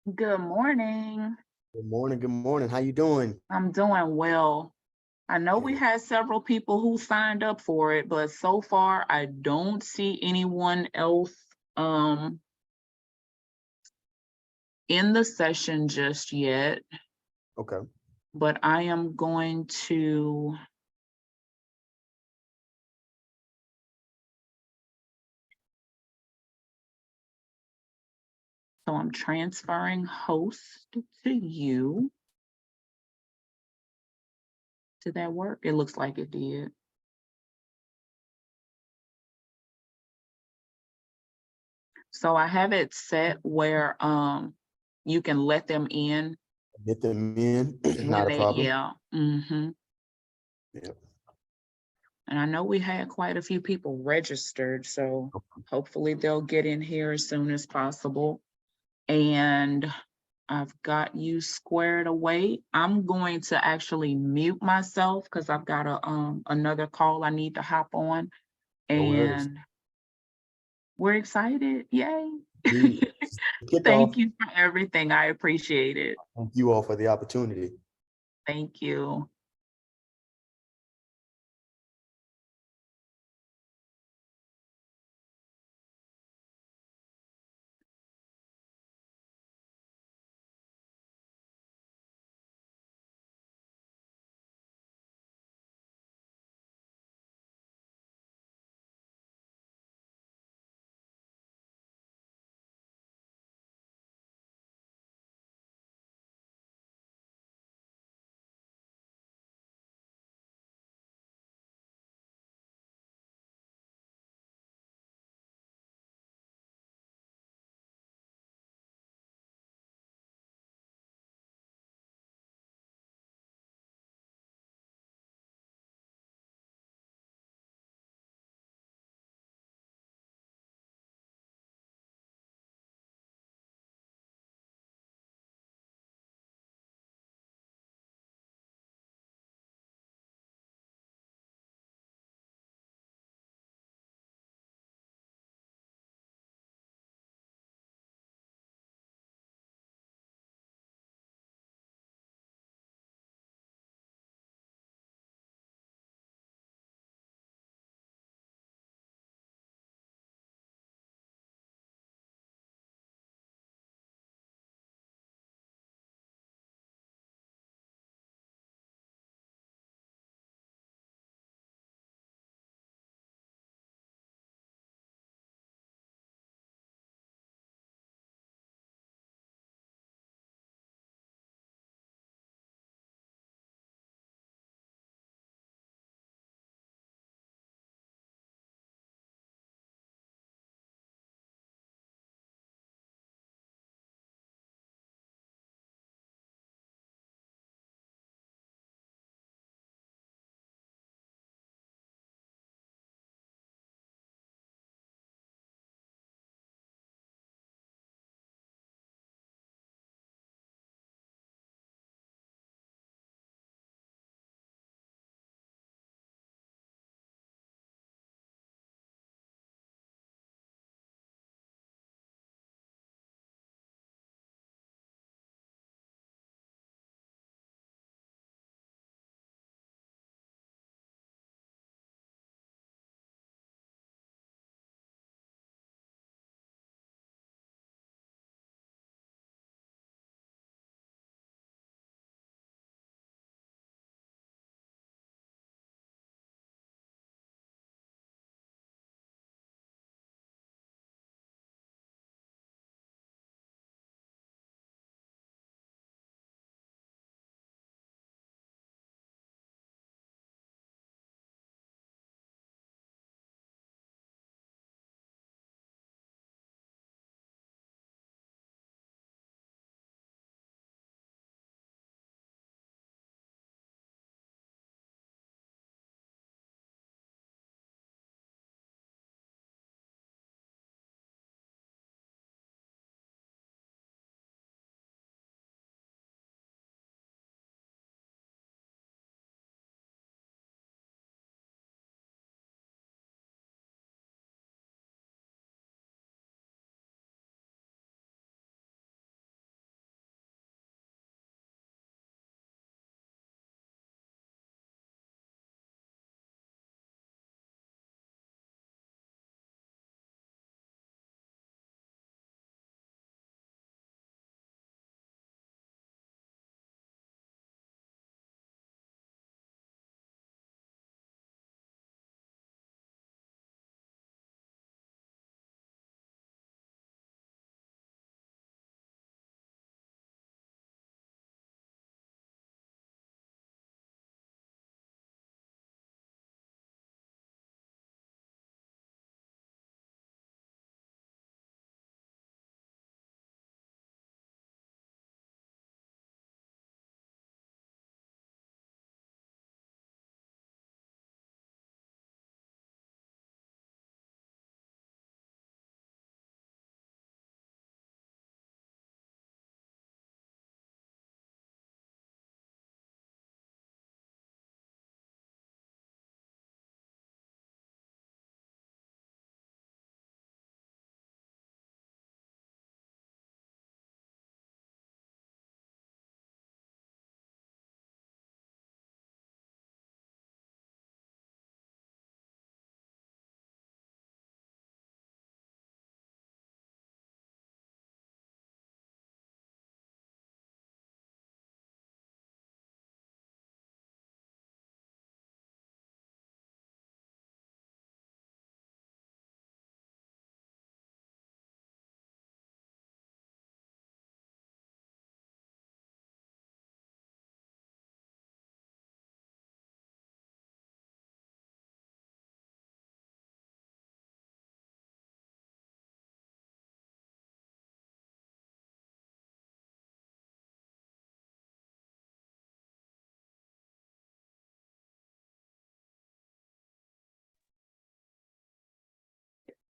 Good morning. Good morning. Good morning. How you doing? I'm doing well. I know we Good. had several people who signed up for it, but so far I don't see anyone else um in the session just yet, Okay. but I am going to so I'm transferring host to you. Did that work? It looks like it did. So I have it set where you can let them in Get them in. when Not a they problem. yeah. Yep. And I know we had quite a few people registered, so hopefully they'll get in here as soon as possible. And I've got you squared away. I'm going to actually mute myself because I've got another call I need to hop on. No worries. And we're excited. Yay. The Thank kickoff. you for everything. I appreciate it. Thank you all for the opportunity. Thank you.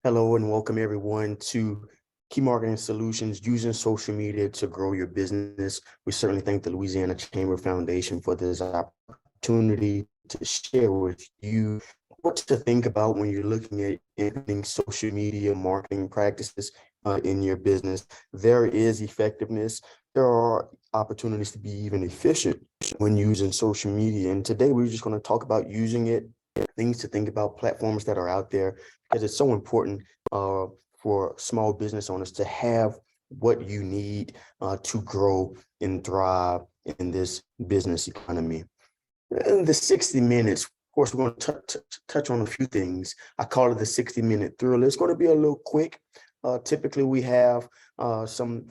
Hello and welcome everyone to Key Marketing Solutions, using social media to grow your business. We certainly thank the Louisiana Chamber Foundation for this opportunity to share with you what to think about when you're looking at implementing social media marketing practices in your business. There is effectiveness. There are opportunities to be even efficient when using social media. And today we're just going to talk about using it, things to think about, platforms that are out there, because it's so important for small business owners to have what you need to grow and thrive in this business economy. In the 60 minutes, of course, we're going to touch on a few things. I call it the 60-minute thrill. It's going to be a little quick. Typically, we have some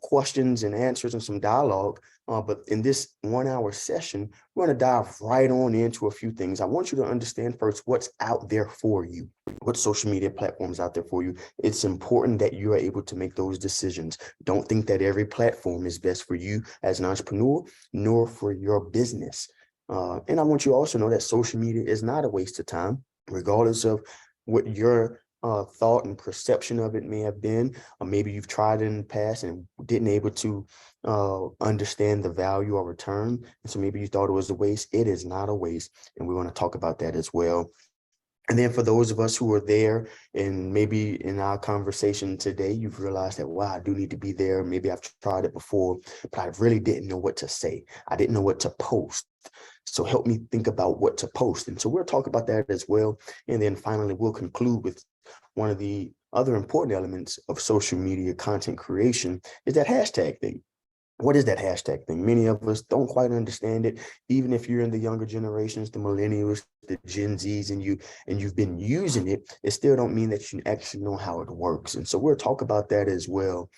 questions and answers and some dialogue. But in this 1-hour session, we're going to dive right on into a few things. I want you to understand first what's out there for you, what social media platforms out there for you. It's important that you are able to make those decisions. Don't think that every platform is best for you as an entrepreneur, nor for your business. And I want you to also know that social media is not a waste of time, regardless of what your thought and perception of it may have been. Or maybe you've tried it in the past and didn't able to understand the value or return. And so maybe you thought it was a waste. It is not a waste. And we want to talk about that as well. And then for those of us who are there and maybe in our conversation today, you've realized that, wow, I do need to be there. Maybe I've tried it before, but I really didn't know what to say. I didn't know what to post. So help me think about what to post. And so we'll talk about that as well. And then finally, we'll conclude with one of the other important elements of social media content creation is that hashtag thing. What is that hashtag thing? Many of us don't quite understand it. Even if you're in the younger generations, the millennials, the Gen Zs, and you've been using it, it still don't mean that you actually know how it works. And so we'll talk about that as well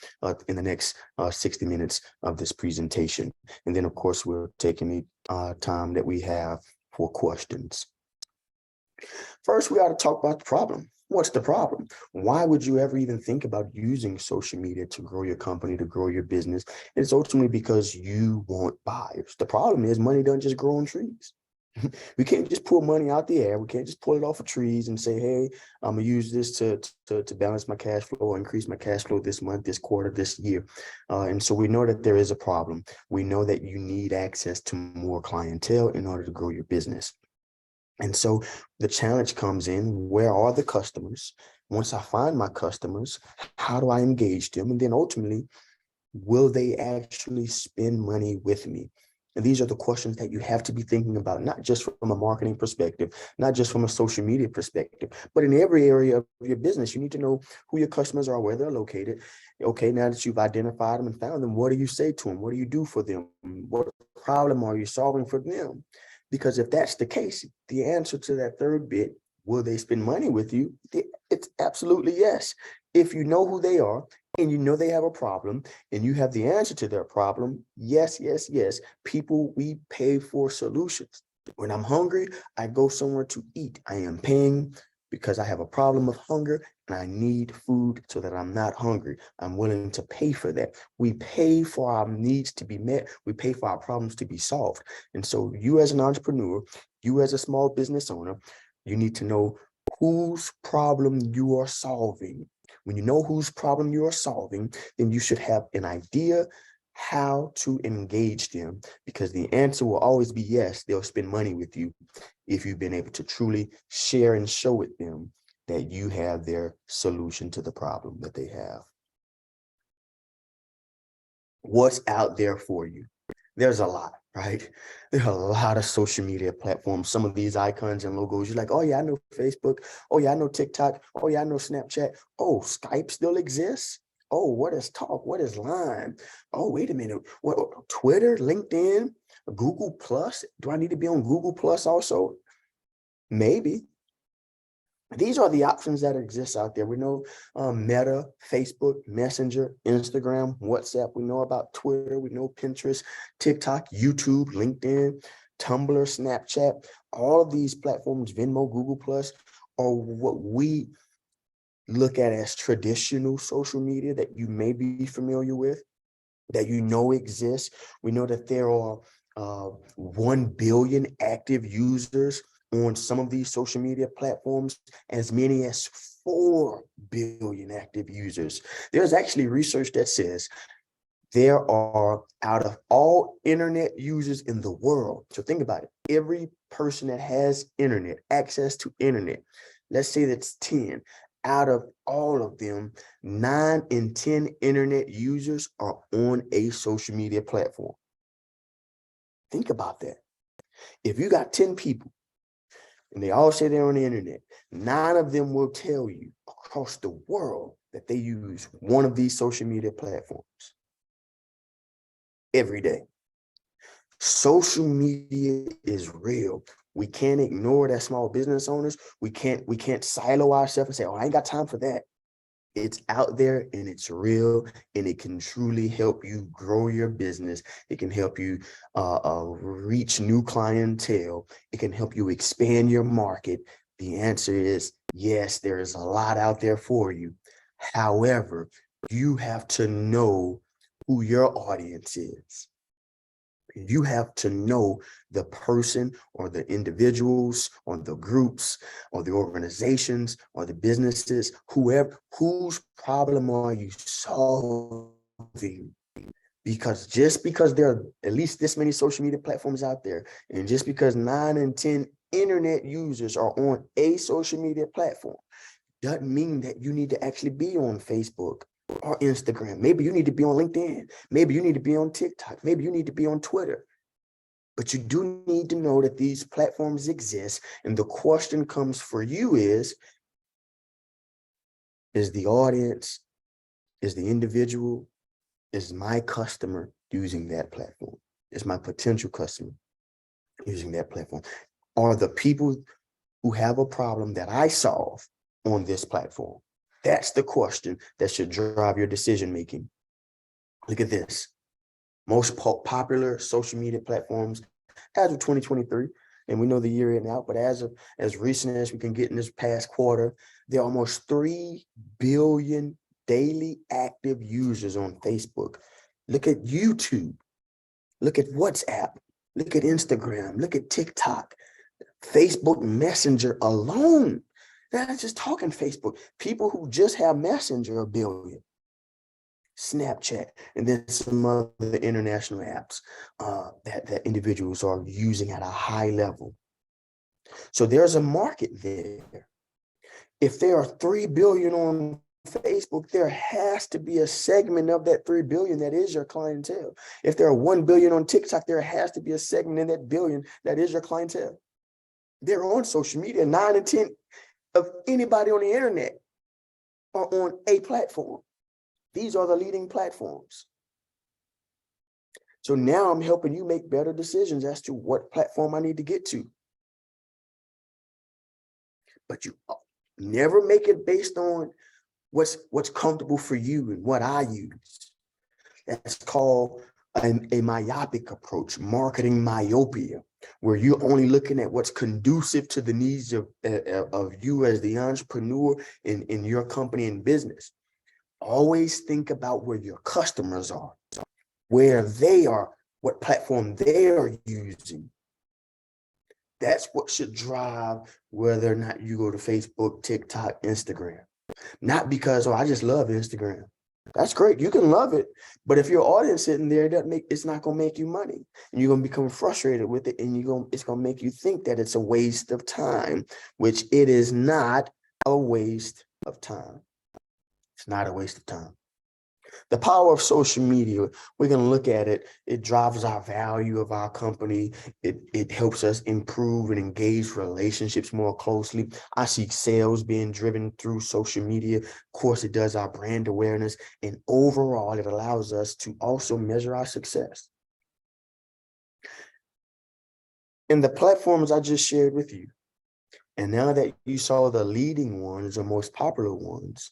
in the next 60 minutes of this presentation. And then, of course, we'll take any time that we have for questions. First, we got to talk about the problem. What's the problem? Why would you ever even think about using social media to grow your company, to grow your business? It's ultimately because you want buyers. The problem is money doesn't just grow on trees. We can't just pull money out the air. We can't just pull it off of trees and say, hey, I'm going to use this to balance my cash flow or increase my cash flow this month, this quarter, this year. And so we know that there is a problem. We know that you need access to more clientele in order to grow your business. And so the challenge comes in, where are the customers? Once I find my customers, how do I engage them? And then ultimately, will they actually spend money with me? And these are the questions that you have to be thinking about, not just from a marketing perspective, not just from a social media perspective, but in every area of your business. You need to know who your customers are, where they're located. Okay, now that you've identified them and found them, what do you say to them? What do you do for them? What problem are you solving for them? Because if that's the case, the answer to that third bit, will they spend money with you? It's absolutely yes. If you know who they are and you know they have a problem and you have the answer to their problem, yes, yes, yes. People, we pay for solutions. When I'm hungry, I go somewhere to eat. I am paying because I have a problem of hunger and I need food so that I'm not hungry. I'm willing to pay for that. We pay for our needs to be met. We pay for our problems to be solved. And so you as an entrepreneur, you as a small business owner, you need to know whose problem you are solving. When you know whose problem you are solving, then you should have an idea how to engage them, because the answer will always be yes, they'll spend money with you if you've been able to truly share and show with them that you have their solution to the problem that they have. What's out there for you? There's a lot, right? There are a lot of social media platforms. Some of these icons and logos, you're like, oh yeah, I know Facebook. Oh yeah, I know TikTok. Oh yeah, I know Snapchat. Oh, Skype still exists. Oh, what is Talk? What is Line? Oh, wait a minute. What, Twitter, LinkedIn, Google Plus? Do I need to be on Google Plus also? Maybe. These are the options that exist out there. We know Meta, Facebook, Messenger, Instagram, WhatsApp. We know about Twitter. We know Pinterest, TikTok, YouTube, LinkedIn, Tumblr, Snapchat. All of these platforms, Venmo, Google Plus, are what we look at as traditional social media that you may be familiar with, that you know exists. We know that there are 1 billion active users on some of these social media platforms, as many as 4 billion active users. There's actually research that says there are, out of all internet users in the world, so think about it, every person that has internet, access to internet, let's say that's 10, out of all of them, 9 in 10 internet users are on a social media platform. Think about that. If you got 10 people and they all say they're on the internet, 9 of them will tell you across the world that they use one of these social media platforms every day. Social media is real. We can't ignore that small business owners. We can't silo ourselves and say, oh, I ain't got time for that. It's out there and it's real, and it can truly help you grow your business. It can help you reach new clientele. It can help you expand your market. The answer is yes, there is a lot out there for you. However, you have to know who your audience is. You have to know the person or the individuals or the groups or the organizations or the businesses, whoever, whose problem are you solving? Because just because there are at least this many social media platforms out there, and just because 9 in 10 internet users are on a social media platform, doesn't mean that you need to actually be on Facebook or Instagram. Maybe you need to be on LinkedIn. Maybe you need to be on TikTok. Maybe you need to be on Twitter. But you do need to know that these platforms exist. And the question comes for you is the audience, is the individual, is my customer using that platform? Is my potential customer using that platform? Are the people who have a problem that I solve on this platform? That's the question that should drive your decision-making. Look at this. Most popular social media platforms as of 2023, and we know the year in and out, but as recent as we can get in this past quarter, there are almost 3 billion daily active users on Facebook. Look at YouTube. Look at WhatsApp. Look at Instagram. Look at TikTok. Facebook Messenger alone. That's just talking Facebook. People who just have Messenger, 1 billion. Snapchat, and then some other international apps that individuals are using at a high level. So there's a market there. If there are 3 billion on Facebook, there has to be a segment of that 3 billion that is your clientele. If there are 1 billion on TikTok, there has to be a segment in that billion that is your clientele. They're on social media. 9 in 10 of anybody on the internet are on a platform. These are the leading platforms. So now I'm helping you make better decisions as to what platform I need to get to. But you never make it based on what's comfortable for you and what I use. That's called a myopic approach, marketing myopia, where you're only looking at what's conducive to the needs of you as the entrepreneur in your company and business. Always think about where your customers are, where they are, what platform they are using. That's what should drive whether or not you go to Facebook, TikTok, Instagram. Not because, oh, I just love Instagram. That's great. You can love it. But if your audience sitting there, it's not going to make you money. And you're going to become frustrated with it. And it's going to make you think that it's a waste of time, which it is not a waste of time. It's not a waste of time. The power of social media, we're going to look at it. It drives our value of our company. It helps us improve and engage relationships more closely. I see sales being driven through social media. Of course, it does our brand awareness. And overall, it allows us to also measure our success. And the platforms I just shared with you, and now that you saw the leading ones, the most popular ones,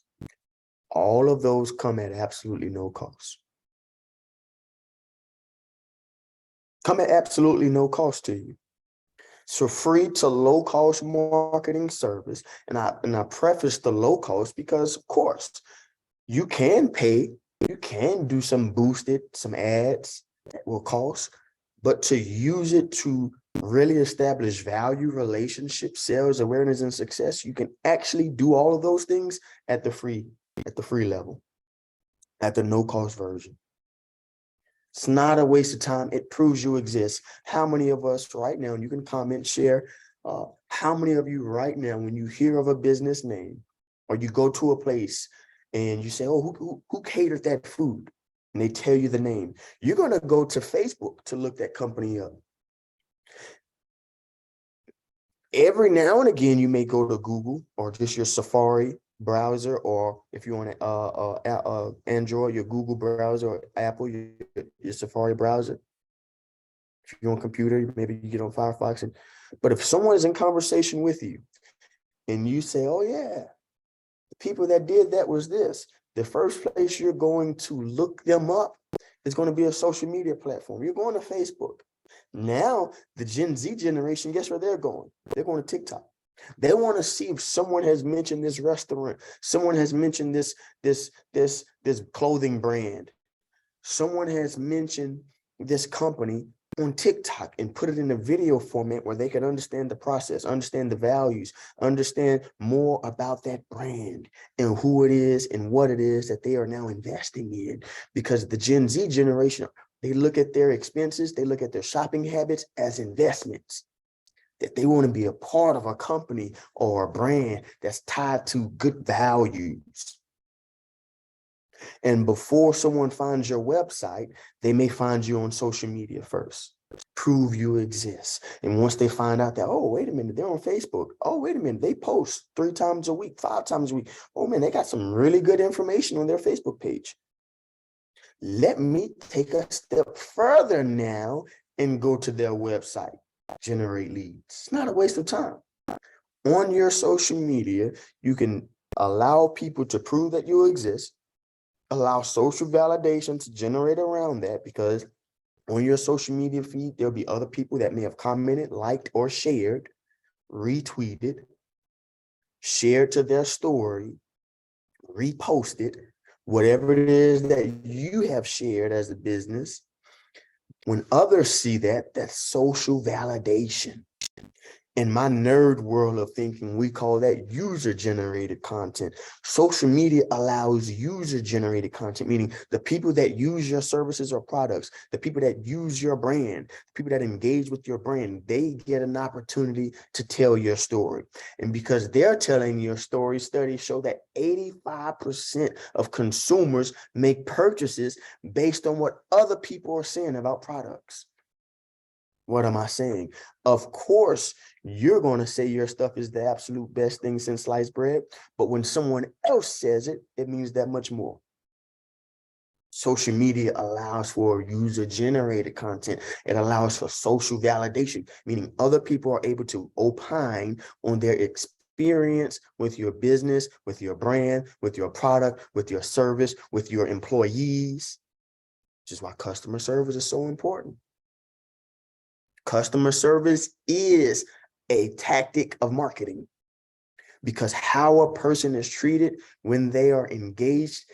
all of those come at absolutely no cost. Come at absolutely no cost to you. So free to low cost marketing service. And I preface the low cost because, of course, you can pay, you can do some boosted, some ads that will cost, but to use it to really establish value, relationship, sales, awareness, and success, you can actually do all of those things at the free level, at the no-cost version. It's not a waste of time. It proves you exist. How many of us right now, and you can comment, share, how many of you right now, when you hear of a business name, or you go to a place and you say, oh, who catered that food? And they tell you the name. You're going to go to Facebook to look that company up. Every now and again, you may go to Google or just your Safari browser, or if you're on Android, your Google browser, or Apple, your Safari browser. If you're on a computer, maybe you get on Firefox. But if someone is in conversation with you and you say, oh yeah, the people that did that was this, the first place you're going to look them up is going to be a social media platform. You're going to Facebook. Now, the Gen Z generation, guess where they're going? They're going to TikTok. They want to see if someone has mentioned this restaurant, someone has mentioned this clothing brand, someone has mentioned this company on TikTok, and put it in a video format where they can understand the process, understand the values, understand more about that brand and who it is and what it is that they are now investing in. Because the Gen Z generation, they look at their expenses, they look at their shopping habits as investments, that they want to be a part of a company or a brand that's tied to good values. And before someone finds your website, they may find you on social media first. Prove you exist. And once they find out that, oh, wait a minute, they're on Facebook. Oh, wait a minute, they post 3 times a week, 5 times a week. Oh man, they got some really good information on their Facebook page. Let me take a step further now and go to their website, generate leads. It's not a waste of time. On your social media, you can allow people to prove that you exist, allow social validation to generate around that, because on your social media feed, there'll be other people that may have commented, liked, or shared, retweeted, shared to their story, reposted, whatever it is that you have shared as a business. When others see that, that's social validation. In my nerd world of thinking, we call that user-generated content. Social media allows user-generated content, meaning the people that use your services or products, the people that use your brand, the people that engage with your brand, they get an opportunity to tell your story. And because they're telling your story, studies show that 85% of consumers make purchases based on what other people are saying about products. What am I saying? Of course, you're going to say your stuff is the absolute best thing since sliced bread, but when someone else says it, it means that much more. Social media allows for user-generated content. It allows for social validation, meaning other people are able to opine on their experience with your business, with your brand, with your product, with your service, with your employees, which is why customer service is so important. Customer service is a tactic of marketing, because how a person is treated when they are engaged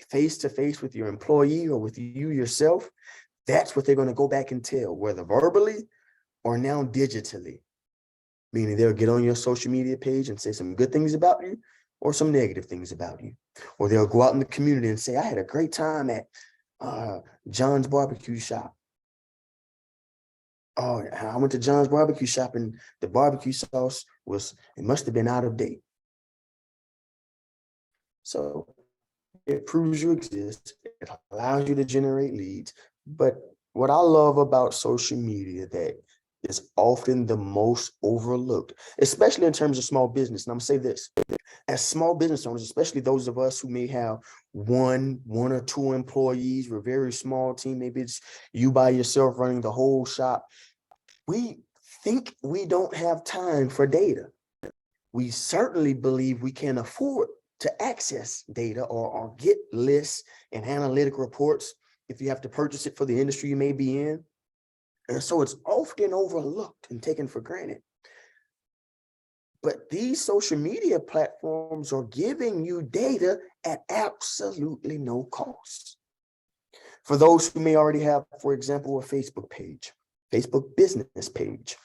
face to face with your employee or with you yourself, that's what they're going to go back and tell, whether verbally or now digitally. Meaning they'll get on your social media page and say some good things about you or some negative things about you. Or they'll go out in the community and say, I had a great time at John's barbecue shop. Oh, I went to John's barbecue shop and the barbecue sauce it must have been out of date. So it proves you exist. It allows you to generate leads. But what I love about social media that is often the most overlooked, especially in terms of small business. And I'm gonna say this, as small business owners, especially those of us who may have one or two employees, we're a very small team, maybe it's you by yourself running the whole shop. We think we don't have time for data. We certainly believe we can afford to access data or get lists and analytic reports if you have to purchase it for the industry you may be in. And so it's often overlooked and taken for granted. But these social media platforms are giving you data at absolutely no cost. For those who may already have, for example, a Facebook page, Facebook business page,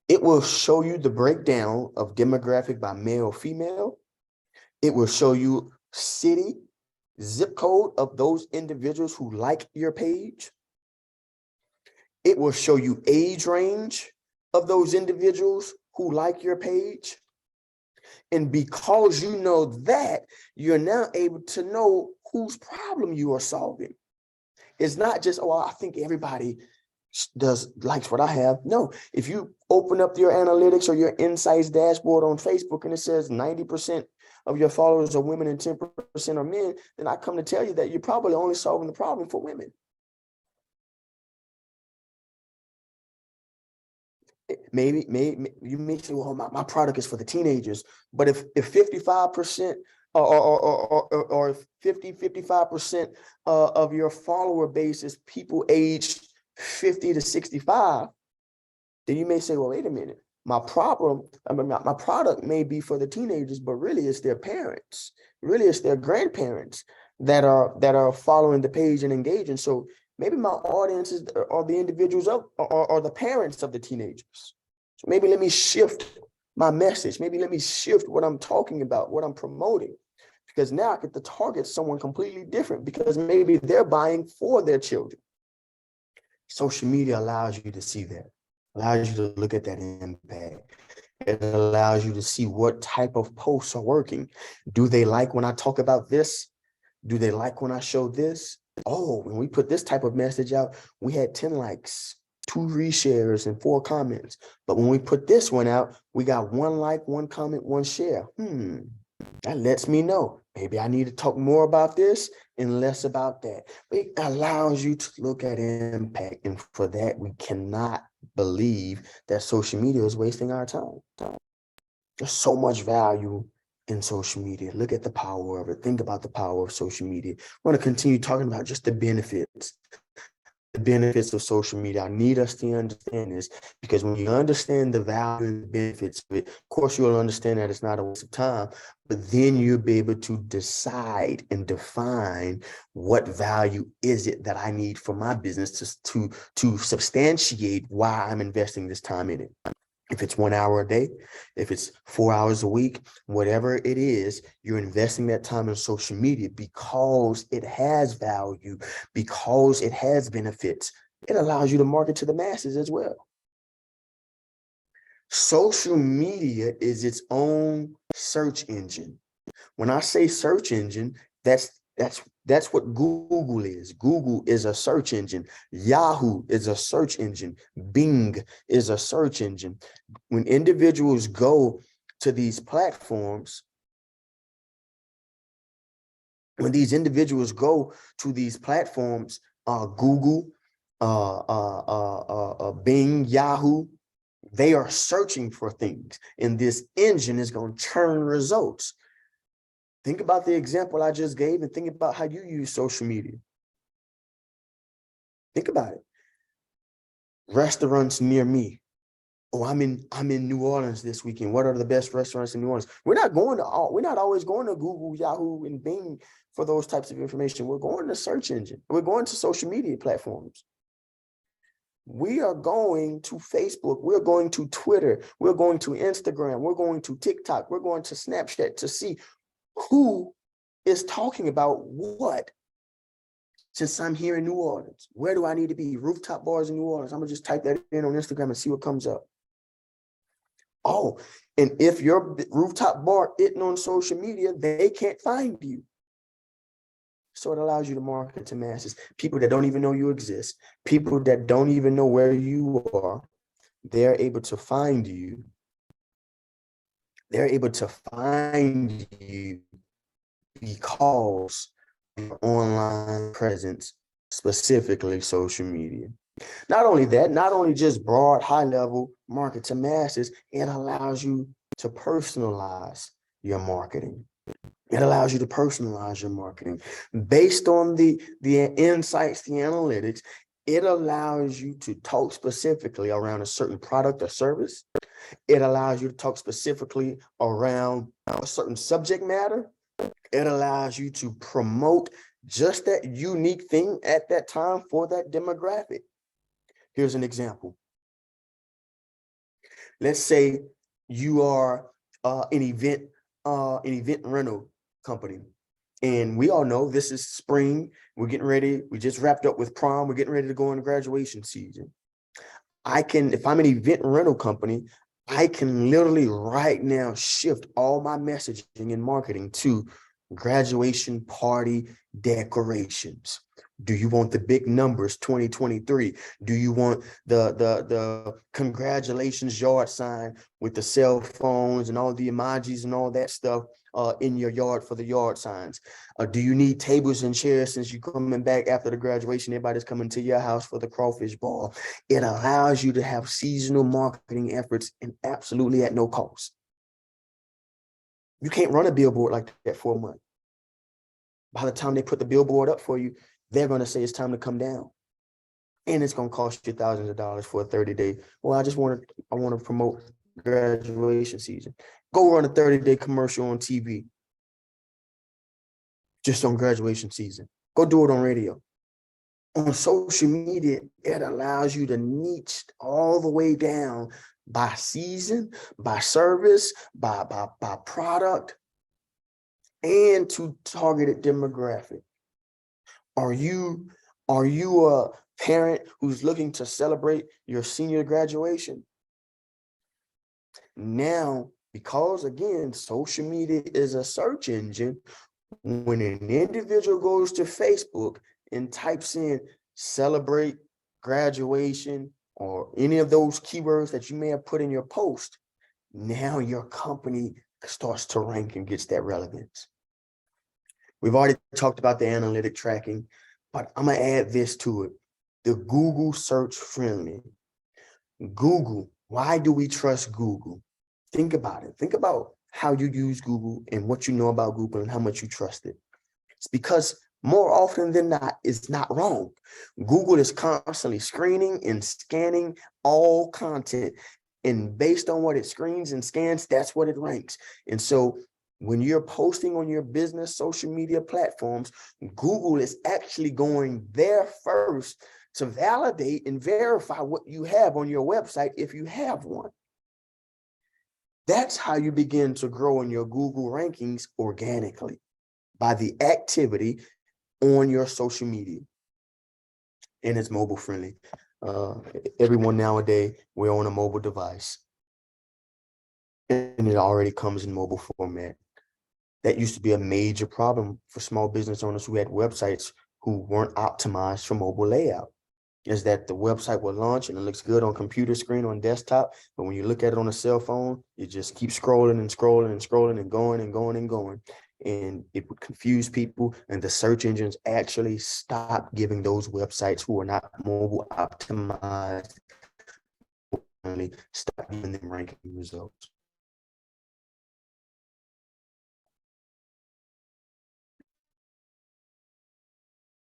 It will show you the breakdown of demographic by male, female. It will show you city, zip code of those individuals who like your page. It will show you age range of those individuals who like your page. And because you know that, you're now able to know whose problem you are solving. It's not just, oh, I think everybody likes what I have. No, if you open up your analytics or your insights dashboard on Facebook and it says 90% of your followers are women and 10% are men, then I come to tell you that you're probably only solving the problem for women. Maybe you may say, well, my product is for the teenagers, but if 55% or 55% of your follower base is people aged 50 to 65, then you may say, well, wait a minute, my product may be for the teenagers, but really it's their parents, really it's their grandparents that are following the page and engaging. So maybe my audiences are the individuals or the parents of the teenagers. So maybe let me shift my message. Maybe let me shift what I'm talking about, what I'm promoting, because now I get to target someone completely different because maybe they're buying for their children. Social media allows you to see that, allows you to look at that impact. It allows you to see what type of posts are working. Do they like when I talk about this? Do they like when I show this? Oh, when we put this type of message out, we had 10 likes, 2 reshares, and 4 comments. But when we put this one out, we got 1 like, 1 comment, 1 share. That lets me know maybe I need to talk more about this and less about that. But it allows you to look at impact. And for that, we cannot believe that social media is wasting our time. There's so much value in social media. Look at the power of it. Think about the power of social media. We're going to continue talking about just the benefits of social media. I need us to understand this, because when you understand the value and the benefits of it, of course, you'll understand that it's not a waste of time, but then you'll be able to decide and define what value is it that I need for my business to substantiate why I'm investing this time in it. If it's 1 hour a day, if it's 4 hours a week, whatever it is, you're investing that time in social media because it has value, because it has benefits. It allows you to market to the masses as well. Social media is its own search engine. When I say search engine, that's what Google is. Google is a search engine. Yahoo is a search engine. Bing is a search engine. When individuals go to these platforms, Google, Bing, Yahoo, they are searching for things, and this engine is going to churn results. Think about the example I just gave and think about how you use social media. Think about it. Restaurants near me. Oh, I'm in New Orleans this weekend. What are the best restaurants in New Orleans? We're not always going to Google, Yahoo, and Bing for those types of information. We're going to search engine. We're going to social media platforms. We are going to Facebook. We're going to Twitter. We're going to Instagram. We're going to TikTok. We're going to Snapchat to see who is talking about what. Since I'm here in New Orleans, where do I need to be? Rooftop bars in New Orleans. I'm gonna just type that in on Instagram and see what comes up. Oh, and if your rooftop bar isn't on social media, they can't find you. So it allows you to market to masses, people that don't even know you exist, people that don't even know where you are. They're able to find you. They're able to find you because of your online presence, specifically social media. Not only that, not only just broad, high level market to masses, it allows you to personalize your marketing. It allows you to personalize your marketing based on the insights, the analytics. It allows you to talk specifically around a certain product or service. It allows you to talk specifically around a certain subject matter. It allows you to promote just that unique thing at that time for that demographic. Here's an example. Let's say you are an event rental company. And we all know this is spring. We're getting ready. We just wrapped up with prom. We're getting ready to go into graduation season. If I'm an event rental company, I can literally right now shift all my messaging and marketing to graduation party decorations. Do you want the big numbers 2023? Do you want the congratulations yard sign with the cell phones and all the emojis and all that stuff in your yard for the yard signs? Do you need tables and chairs since you're coming back after the graduation? Everybody's coming to your house for the crawfish ball. It allows you to have seasonal marketing efforts and absolutely at no cost. You can't run a billboard like that for a month. By the time they put the billboard up for you, they're going to say it's time to come down. And it's going to cost you thousands of dollars for a 30-day. Well, I want to promote graduation season. Go run a 30-day commercial on TV. Just on graduation season. Go do it on radio. On social media, it allows you to niche all the way down by season, by service, by product, and to targeted demographic. Are you a parent who's looking to celebrate your senior graduation? Now, because again, social media is a search engine, when an individual goes to Facebook and types in celebrate graduation or any of those keywords that you may have put in your post, now your company starts to rank and gets that relevance. We've already talked about the analytic tracking, but I'm going to add this to it. The Google search friendly. Google, why do we trust Google? Think about it. Think about how you use Google and what you know about Google and how much you trust it. It's because more often than not, it's not wrong. Google is constantly screening and scanning all content. And based on what it screens and scans, that's what it ranks. And so when you're posting on your business social media platforms, Google is actually going there first to validate and verify what you have on your website if you have one. That's how you begin to grow in your Google rankings organically, by the activity on your social media. And it's mobile friendly. Everyone nowadays, we're on a mobile device. And it already comes in mobile format. That used to be a major problem for small business owners who had websites who weren't optimized for mobile layout. Is that the website will launch and it looks good on computer screen, on desktop, but when you look at it on a cell phone, you just keep scrolling and scrolling and scrolling and going and going and going. And it would confuse people, and the search engines actually stop giving those websites who are not mobile optimized, stop giving them ranking results.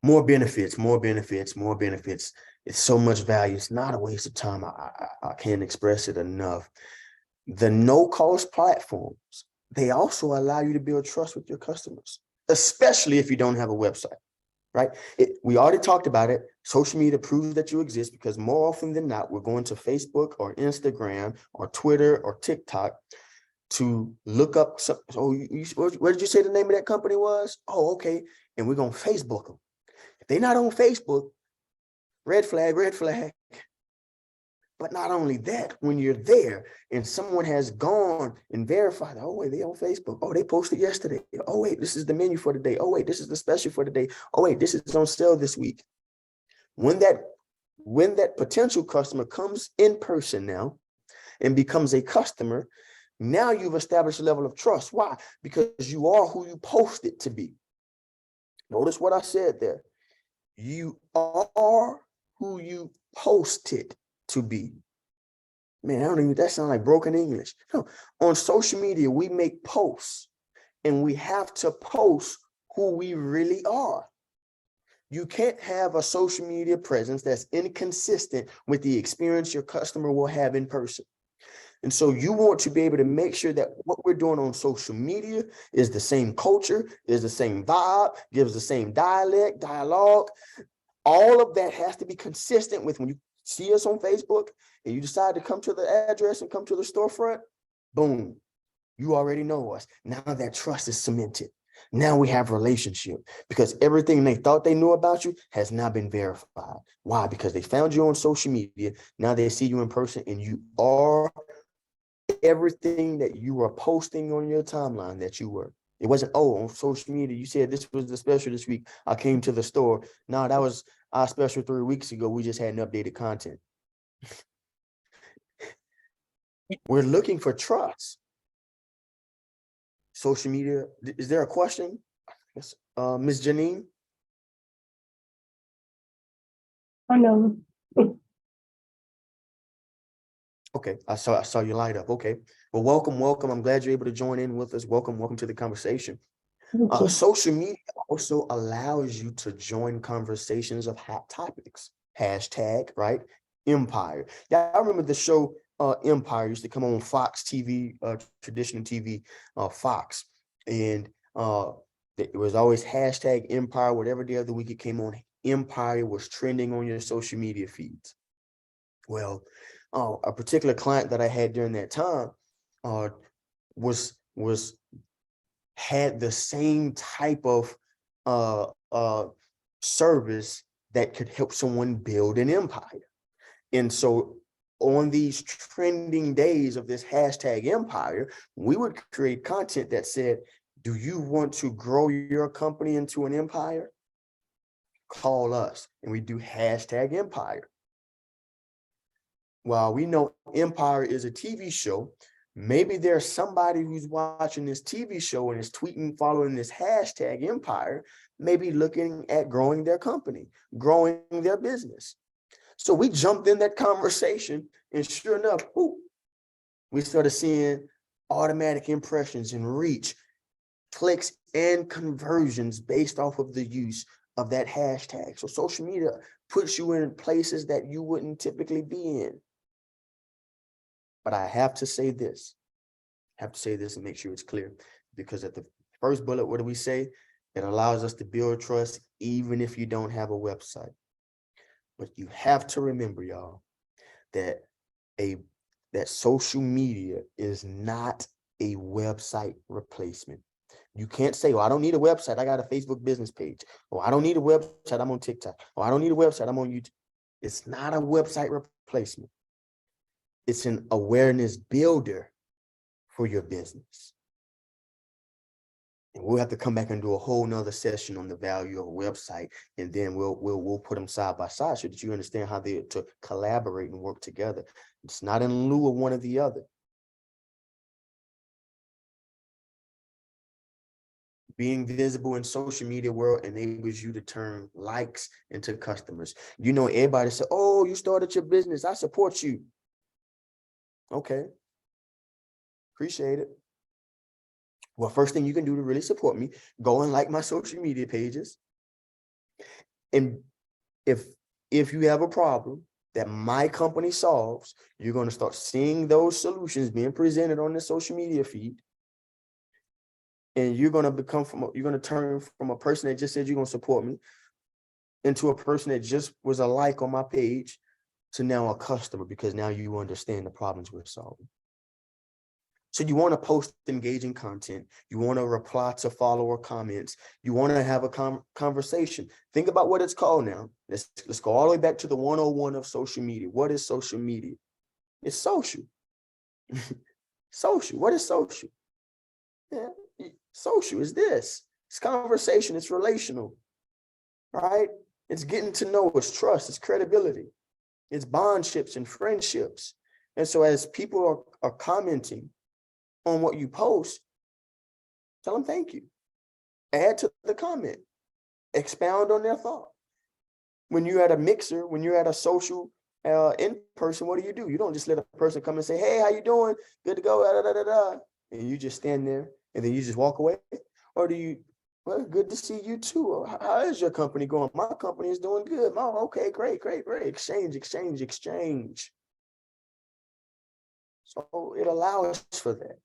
More benefits, more benefits, more benefits. It's so much value. It's not a waste of time. I can't express it enough. The no-cost platforms, they also allow you to build trust with your customers, especially if you don't have a website, right? We already talked about it. Social media proves that you exist because more often than not, we're going to Facebook or Instagram or Twitter or TikTok to look up. What did you say the name of that company was? Oh, okay. And we're going to Facebook them. If they're not on Facebook, red flag, red flag. But not only that, when you're there and someone has gone and verified, oh, wait, they on Facebook. Oh, they posted yesterday. Oh, wait, this is the menu for the day. Oh, wait, this is the special for the day. Oh, wait, this is on sale this week. When that potential customer comes in person now and becomes a customer, now you've established a level of trust. Why? Because you are who you posted to be. Notice what I said there. You are who you posted to be. Man, that sounds like broken English. No, on social media, we make posts and we have to post who we really are. You can't have a social media presence that's inconsistent with the experience your customer will have in person. And so you want to be able to make sure that what we're doing on social media is the same culture, is the same vibe, gives the same dialogue. All of that has to be consistent with when you see us on Facebook and you decide to come to the address and come to the storefront, boom, you already know us. Now that trust is cemented. Now we have a relationship because everything they thought they knew about you has now been verified. Why? Because they found you on social media. Now they see you in person and you are everything that you were posting on your timeline that you were. It wasn't, oh, on social media, you said this was the special this week. I came to the store. No, that was our special 3 weeks ago. We just hadn't updated content. We're looking for trust. Social media. Is there a question? Yes. Ms. Janine? Oh, no. Okay, I saw you light up. Okay. Well, welcome. I'm glad you're able to join in with us. Welcome to the conversation. Thank you. Social media also allows you to join conversations of hot topics. Hashtag, right? Empire. Yeah, I remember the show Empire used to come on Fox TV, traditional TV, Fox. And it was always hashtag Empire, whatever day of the week it came on. Empire was trending on your social media feeds. Well, a particular client that I had during that time had the same type of service that could help someone build an empire. And so on these trending days of this hashtag empire, we would create content that said, do you want to grow your company into an empire? Call us. And we do hashtag empire. While we know Empire is a TV show, maybe there's somebody who's watching this TV show and is tweeting, following this hashtag Empire, maybe looking at growing their company, growing their business. So we jumped in that conversation, and sure enough, we started seeing automatic impressions and reach, clicks, and conversions based off of the use of that hashtag. So social media puts you in places that you wouldn't typically be in. But I have to say this. And make sure it's clear, because at the first bullet, what do we say? It allows us to build trust even if you don't have a website. But you have to remember, y'all, that social media is not a website replacement. You can't say, oh, I don't need a website. I got a Facebook business page. Oh, I don't need a website. I'm on TikTok. Oh, I don't need a website. I'm on YouTube. It's not a website replacement. It's an awareness builder for your business. And we'll have to come back and do a whole nother session on the value of a website, and then we'll put them side by side so that you understand how they to collaborate and work together. It's not in lieu of one or the other. Being visible in social media world enables you to turn likes into customers. You know, everybody say, oh, you started your business. I support you. Okay. Appreciate it. Well, first thing you can do to really support me, go and like my social media pages. And if you have a problem that my company solves, you're going to start seeing those solutions being presented on the social media feed. And you're going to turn from a person that just said you're going to support me into a person that just was a like on my page to now a customer, because now you understand the problems we're solving. So you want to post engaging content. You want to reply to follower comments. You want to have a conversation. Think about what it's called now. Let's go all the way back to the 101 of social media. What is social media? It's social. Social. What is social? Yeah. Social is this. It's conversation. It's relational. Right? It's getting to know. It's trust. It's credibility. It's bondships and friendships. And so as people are commenting on what you post, tell them thank you. Add to the comment. Expound on their thought. When you're at a mixer, when you're at a social in person, what do? You don't just let a person come and say, hey, how you doing? Good to go, da, da, da, da. And you just stand there and then you just walk away? Or do you, well, good to see you too. How is your company going? My company is doing good. Oh, okay, great. Exchange. So it allows for that.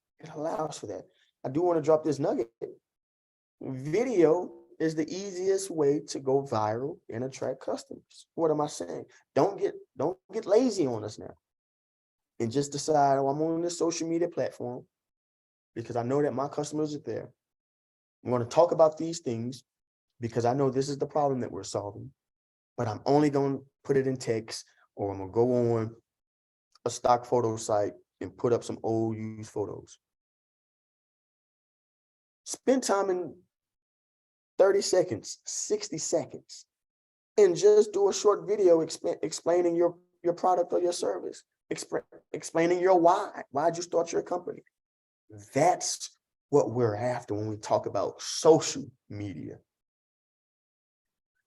I do want to drop this nugget. Video is the easiest way to go viral and attract customers. What am I saying? Don't get lazy on us now and just decide, oh, I'm on this social media platform because I know that my customers are there. I'm going to talk about these things because I know this is the problem that we're solving, but I'm only going to put it in text, or I'm going to go on a stock photo site and put up some old used photos. Spend time in 30 seconds, 60 seconds, and just do a short video explaining your product or your service, explaining your why. Why'd you start your company? That's what we're after when we talk about social media.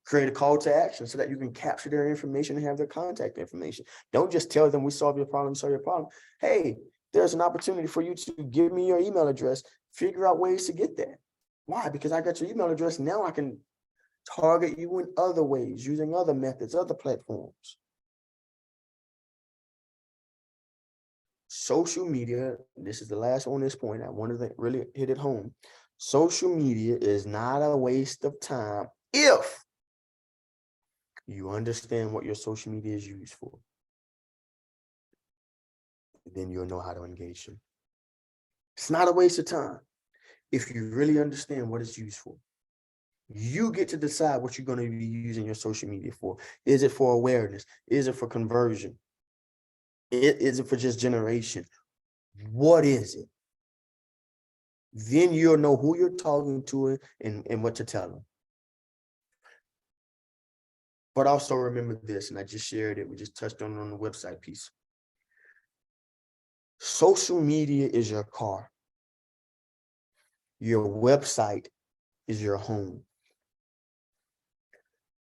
Create a call to action so that you can capture their information and have their contact information. Don't just tell them we solve your problem, solve your problem. Hey, there's an opportunity for you to give me your email address, figure out ways to get that. Why? Because I got your email address. Now I can target you in other ways, using other methods, other platforms. Social media, this is the last on this point. I wanted to really hit it home. Social media is not a waste of time if you understand what your social media is used for. Then you'll know how to engage them. It's not a waste of time if you really understand what it's used for. You get to decide what you're going to be using your social media for. Is it for awareness? Is it for conversion? Is it for just generation? What is it? Then you'll know who you're talking to and what to tell them. But also remember this, and I just shared it. We just touched on it on the website piece. Social media is your car. Your website is your home.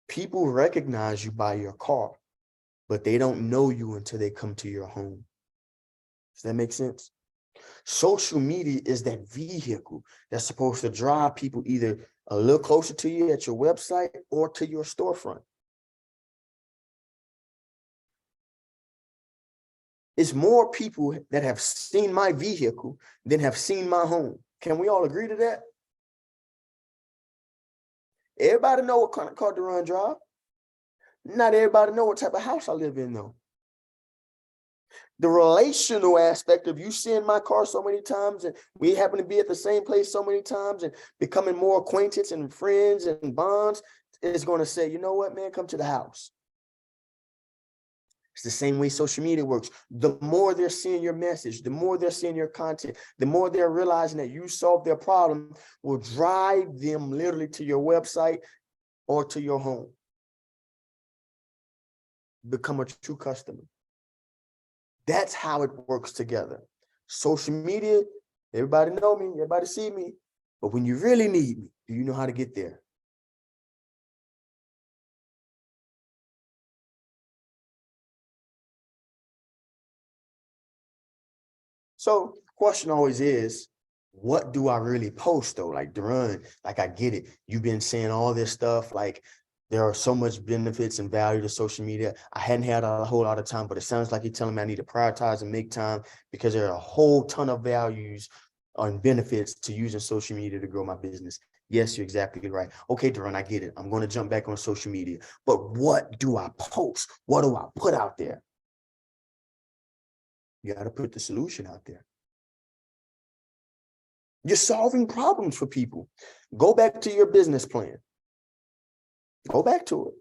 People recognize you by your car, but they don't know you until they come to your home. Does that make sense? Social media is that vehicle that's supposed to drive people either a little closer to you at your website or to your storefront. It's more people that have seen my vehicle than have seen my home. Can we all agree to that? Everybody know what kind of car DeRon drive. Not everybody know what type of house I live in, though. The relational aspect of you seeing my car so many times, and we happen to be at the same place so many times, and becoming more acquaintance and friends and bonds, is going to say, you know what, man, come to the house. It's the same way social media works. The more they're seeing your message, the more they're seeing your content, the more they're realizing that you solved their problem, will drive them literally to your website or to your home. Become a true customer. That's how it works together. Social media, everybody know me, everybody see me, but when you really need me, do you know how to get there? So question always is, what do I really post though? Like DeRon, like I get it. You've been saying all this stuff, like there are so much benefits and value to social media. I hadn't had a whole lot of time, but it sounds like you're telling me I need to prioritize and make time because there are a whole ton of values and benefits to using social media to grow my business. Yes, you're exactly right. Okay, DeRon, I get it. I'm going to jump back on social media, but what do I post? What do I put out there? You got to put the solution out there. You're solving problems for people. Go back to your business plan. Go back to it.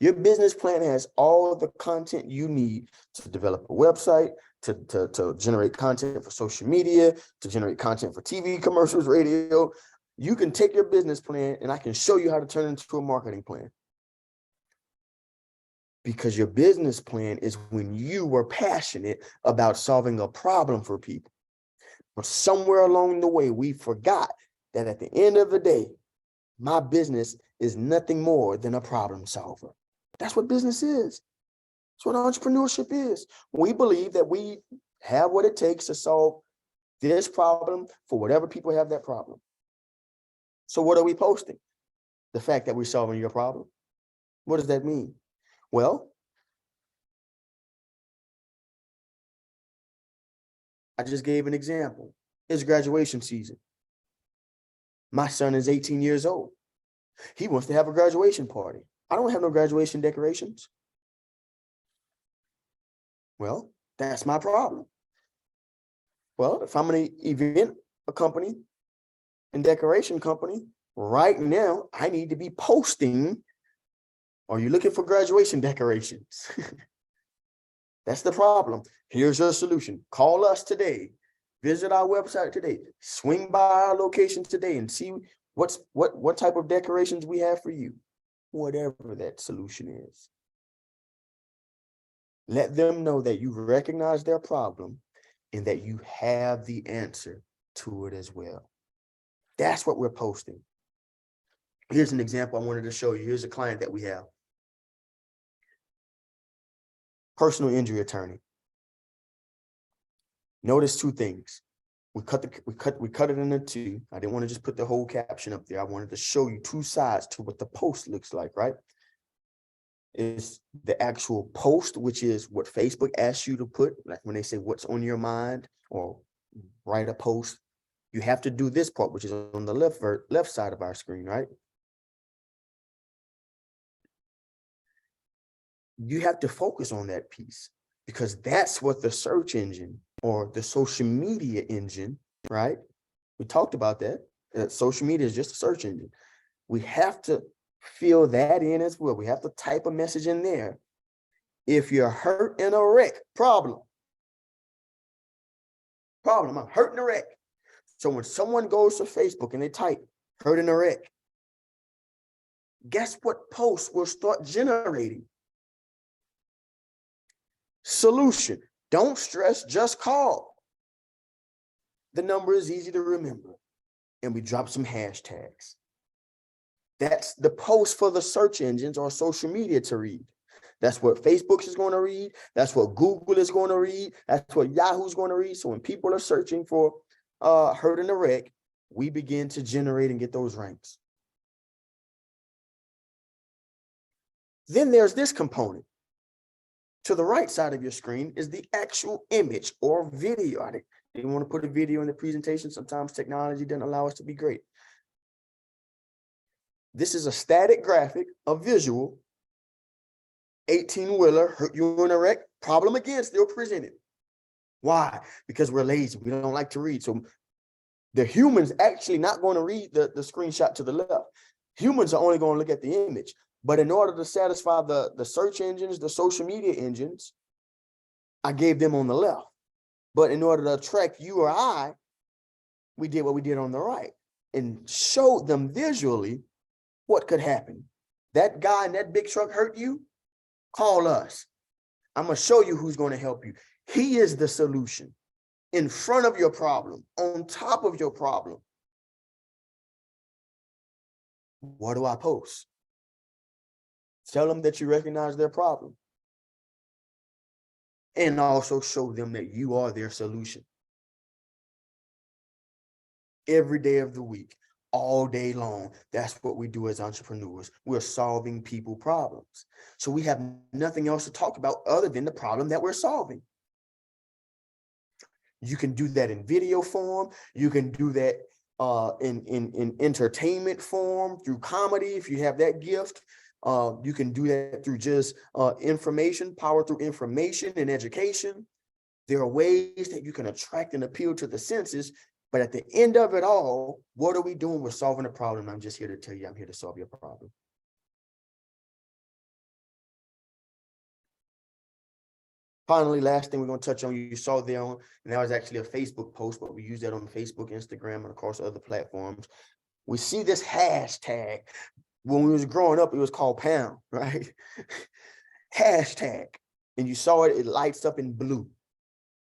Your business plan has all the content you need to develop a website, to generate content for social media, to generate content for TV commercials, radio. You can take your business plan and I can show you how to turn it into a marketing plan. Because your business plan is when you were passionate about solving a problem for people. But somewhere along the way, we forgot that at the end of the day, my business is nothing more than a problem solver. That's what business is. That's what entrepreneurship is. We believe that we have what it takes to solve this problem for whatever people have that problem. So what are we posting? The fact that we're solving your problem. What does that mean? Well, I just gave an example. It's graduation season. My son is 18 years old. He wants to have a graduation party. I don't have no graduation decorations. Well, that's my problem. Well, if I'm an event company and decoration company, right now, I need to be posting. Are you looking for graduation decorations? That's the problem. Here's your solution. Call us today. Visit our website today. Swing by our location today and see what type of decorations we have for you. Whatever that solution is. Let them know that you recognize their problem and that you have the answer to it as well. That's what we're posting. Here's an example I wanted to show you. Here's a client that we have. Personal injury attorney. Notice two things. We cut it into two. I didn't want to just put the whole caption up there. I wanted to show you two sides to what the post looks like, right? Is the actual post, which is what Facebook asks you to put, like when they say what's on your mind or write a post, you have to do this part, which is on the left side of our screen, right? You have to focus on that piece because that's what the search engine or the social media engine, right? We talked about that. Social media is just a search engine. We have to fill that in as well. We have to type a message in there. If you're hurt in a wreck, problem, I'm hurt in a wreck. So when someone goes to Facebook and they type hurt in a wreck, guess what posts will start generating? Solution. Don't stress, just call. The number is easy to remember. And we drop some hashtags. That's the post for the search engines or social media to read. That's what Facebook is going to read. That's what Google is going to read. That's what Yahoo's going to read. So when people are searching for hurt in a wreck, we begin to generate and get those ranks. Then there's this component. To the right side of your screen is the actual image or video. I didn't want to put a video in the presentation. Sometimes technology doesn't allow us to be great. This is a static graphic, a visual, 18-wheeler, hurt you in a wreck, problem again, still presented. Why? Because we're lazy. We don't like to read. So the human's actually not going to read the screenshot to the left. Humans are only going to look at the image. But in order to satisfy the search engines, the social media engines, I gave them on the left. But in order to attract you or I, we did what we did on the right and showed them visually what could happen. That guy in that big truck hurt you? Call us. I'm going to show you who's going to help you. He is the solution in front of your problem, on top of your problem. What do I post? Tell them that you recognize their problem. And also show them that you are their solution. Every day of the week, all day long, that's what we do as entrepreneurs. We're solving people problems. So we have nothing else to talk about other than the problem that we're solving. You can do that in video form. You can do that in entertainment form, through comedy, if you have that gift. You can do that through just information, power through information and education. There are ways that you can attract and appeal to the senses, but at the end of it all, what are we doing? We're solving a problem. I'm just here to tell you, I'm here to solve your problem. Finally, last thing we're going to touch on, you saw there on, and that was actually a Facebook post, but we use that on Facebook, Instagram, and of course other platforms. We see this hashtag. When we was growing up, it was called pound, right? Hashtag. And you saw it, it lights up in blue.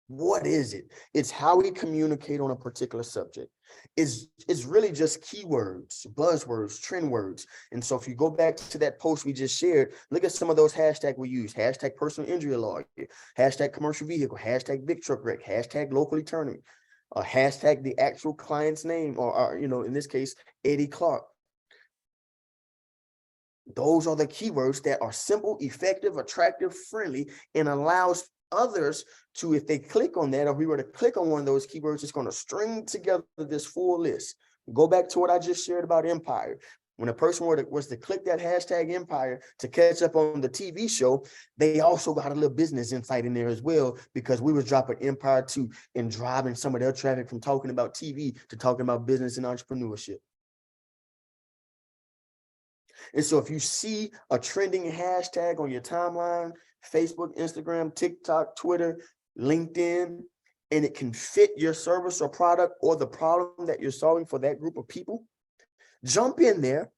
What is it? It's how we communicate on a particular subject. It's really just keywords, buzzwords, trend words. And so if you go back to that post we just shared, look at some of those hashtags we use. Hashtag personal injury lawyer, hashtag commercial vehicle, hashtag big truck wreck, hashtag locally tournament, hashtag the actual client's name, or in this case, Eddie Clark. Those are the keywords that are simple, effective, attractive, friendly, and allows others to, if they click on that, or we were to click on one of those keywords, it's going to string together this full list. Go back to what I just shared about Empire. When a person was to click that hashtag Empire to catch up on the TV show, they also got a little business insight in there as well, because we was dropping Empire 2 and driving some of their traffic from talking about TV to talking about business and entrepreneurship. And so if you see a trending hashtag on your timeline, Facebook, Instagram, TikTok, Twitter, LinkedIn, and it can fit your service or product or the problem that you're solving for that group of people, jump in there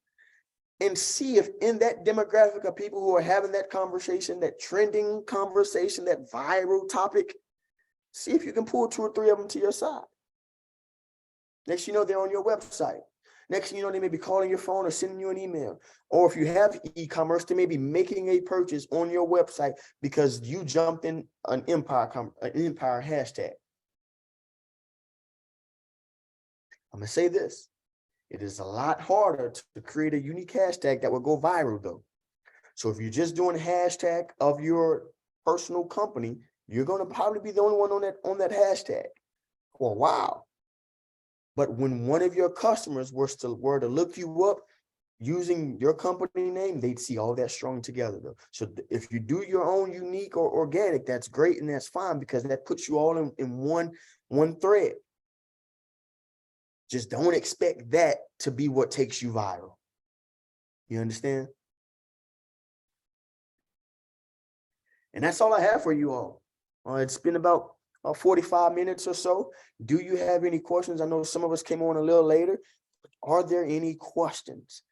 and see if in that demographic of people who are having that conversation, that trending conversation, that viral topic, see if you can pull 2 or 3 of them to your side. Next, you know, they're on your website. Next, you know, they may be calling your phone or sending you an email. Or if you have e-commerce, they may be making a purchase on your website because you jumped in an Empire hashtag. I'm gonna say this. It is a lot harder to create a unique hashtag that will go viral though. So if you're just doing a hashtag of your personal company, you're gonna probably be the only one on that hashtag for a while. But when one of your customers were to look you up using your company name, they'd see all that strung together though. So if you do your own unique or organic, that's great and that's fine, because that puts you all in one thread. Just don't expect that to be what takes you viral. You understand? And that's all I have for you all. It's been about 45 minutes or so. Do you have any questions? I know some of us came on a little later. Are there any questions?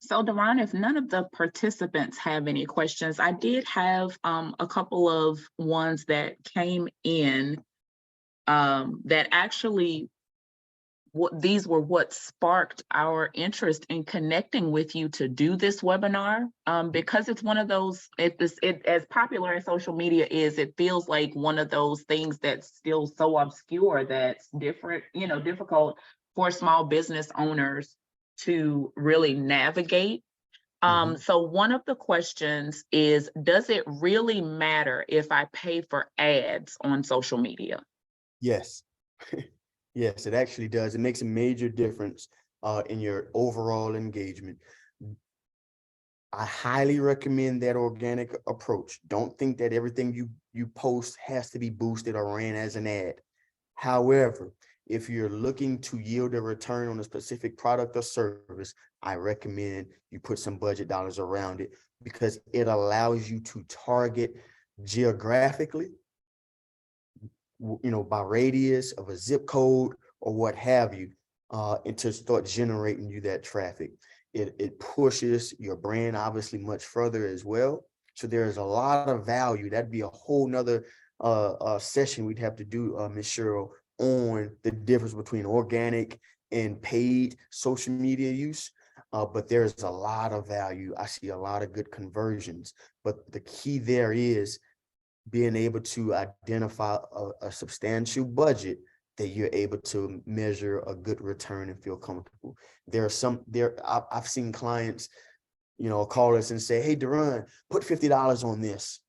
So DeRon, if none of the participants have any questions, I did have a couple of ones that came in that actually these were what sparked our interest in connecting with you to do this webinar, because it's one of those, as popular as social media is, it feels like one of those things that's still so obscure that's difficult for small business owners to really navigate. So one of the questions is, does it really matter if I pay for ads on social media? Yes. Yes, it actually does. It makes a major difference in your overall engagement. I highly recommend that organic approach. Don't think that everything you post has to be boosted or ran as an ad. However, if you're looking to yield a return on a specific product or service, I recommend you put some budget dollars around it, because it allows you to target geographically, by radius of a zip code or what have you, and to start generating you that traffic. It pushes your brand obviously much further as well. So there's a lot of value. That'd be a whole nother session we'd have to do, Ms. Cheryl, on the difference between organic and paid social media use. But there's a lot of value. I see a lot of good conversions, but the key there is being able to identify a substantial budget that you're able to measure a good return and feel comfortable. I've seen clients, call us and say, hey, DeRon, put $50 on this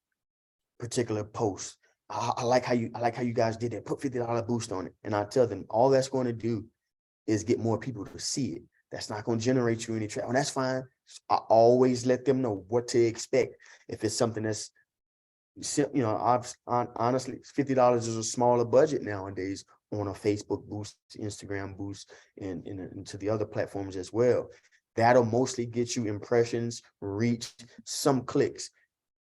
particular post. I like how you guys did that. Put $50 boost on it. And I tell them all that's going to do is get more people to see it. That's not going to generate you any traffic. Oh, that's fine. I always let them know what to expect. If it's something that's, honestly, $50 is a smaller budget nowadays on a Facebook boost, Instagram boost, and to the other platforms as well. That'll mostly get you impressions, reach, some clicks.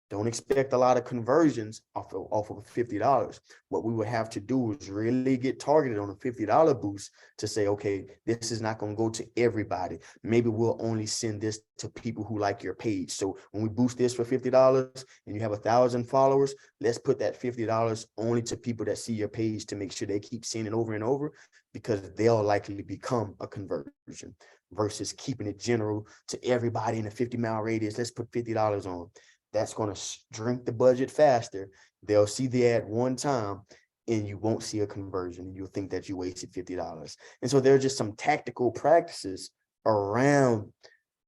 Don't expect a lot of conversions off of $50. What we would have to do is really get targeted on a $50 boost to say, okay, this is not going to go to everybody. Maybe we'll only send this to people who like your page. So when we boost this for $50 and you have 1,000 followers, let's put that $50 only to people that see your page to make sure they keep seeing it over and over, because they'll likely become a conversion, versus keeping it general to everybody in a 50-mile radius. Let's put $50 on. That's going to shrink the budget faster. They'll see the ad one time and you won't see a conversion, and you'll think that you wasted $50. And so there are just some tactical practices around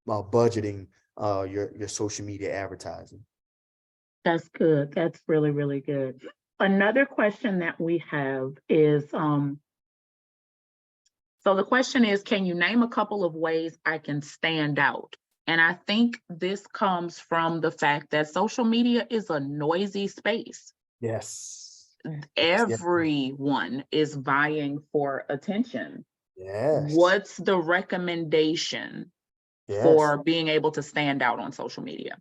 budgeting your social media advertising. That's good. That's really, really good. another question that we have is, so the question is, can you name a couple of ways I can stand out? And I think this comes from the fact that social media is a noisy space. Yes. Everyone is vying for attention. Yes. What's the recommendation Yes. for being able to stand out on social media?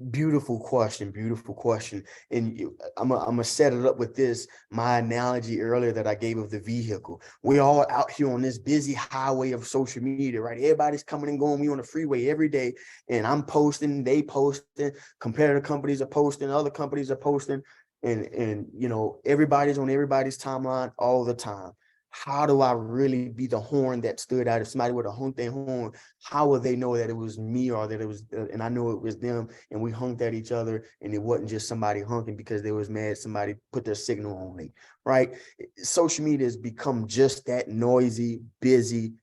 Beautiful question, beautiful question. And I'm gonna set it up with this, my analogy earlier that I gave of the vehicle. We're all out here on this busy highway of social media, right? Everybody's coming and going. We on the freeway every day, and I'm posting, they posting, competitor companies are posting, other companies are posting, and you know, everybody's on everybody's timeline all the time. How do I really be the horn that stood out? If somebody would have honked their horn, how would they know that it was me or that it was, and I know it was them, and we honked at each other, and it wasn't just somebody honking because they was mad somebody put their signal on me, right? Social media has become just that noisy, busy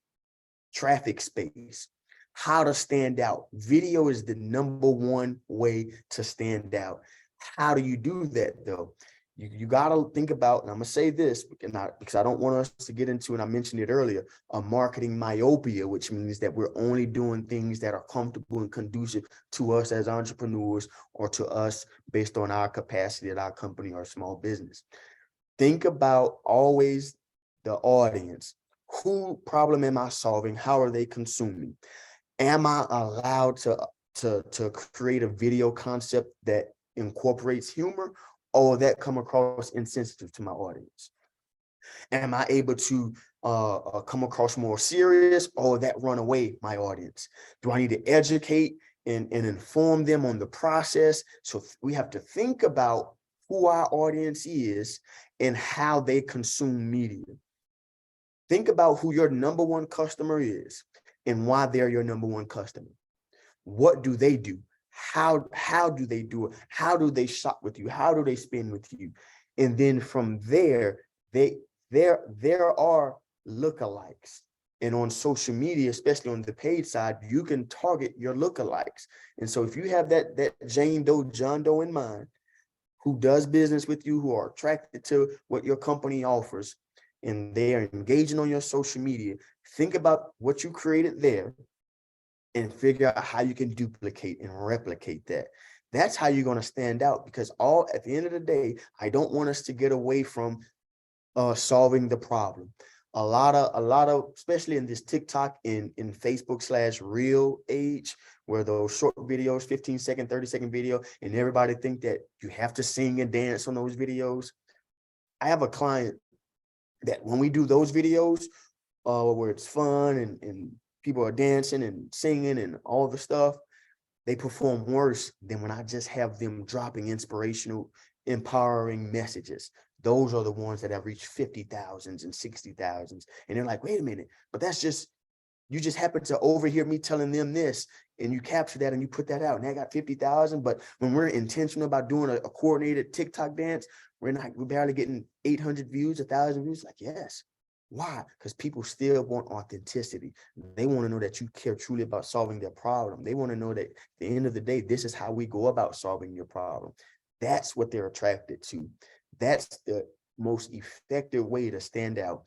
traffic space. How to stand out. Video is the #1 way to stand out. How do you do that though? You got to think about, and I'm going to say this because I don't want us to get into, and I mentioned it earlier, a marketing myopia, which means that we're only doing things that are comfortable and conducive to us as entrepreneurs or to us based on our capacity at our company or small business. Think about always the audience. Who problem am I solving? How are they consuming? Am I allowed to create a video concept that incorporates humor, or that come across insensitive to my audience? Am I able to come across more serious, or that run away my audience? Do I need to educate and inform them on the process? So we have to think about who our audience is and how they consume media. Think about who your #1 customer is and why they're your #1 customer. What do they do? How do they do it? How do they shop with you? How do they spend with you? And then from there, there are lookalikes. And on social media, especially on the paid side, you can target your lookalikes. And so if you have that Jane Doe, John Doe in mind, who does business with you, who are attracted to what your company offers, and they are engaging on your social media, think about what you created there and figure out how you can duplicate and replicate that. That's how you're going to stand out, because at the end of the day, I don't want us to get away from solving the problem. A lot of, especially in this TikTok in Facebook/real age, where those short videos, 15-second, 30-second video, and everybody think that you have to sing and dance on those videos. I have a client that when we do those videos, where it's fun and people are dancing and singing and all the stuff, they perform worse than when I just have them dropping inspirational, empowering messages. Those are the ones that have reached 50,000s and 60,000s. And they're like, wait a minute, but you just happen to overhear me telling them this, and you capture that and you put that out, and I got 50,000. But when we're intentional about doing a coordinated TikTok dance, we're barely getting 800 views, 1,000 views. Like, yes. Why? Because people still want authenticity. They want to know that you care truly about solving their problem. They want to know that at the end of the day, this is how we go about solving your problem. That's what they're attracted to. That's the most effective way to stand out,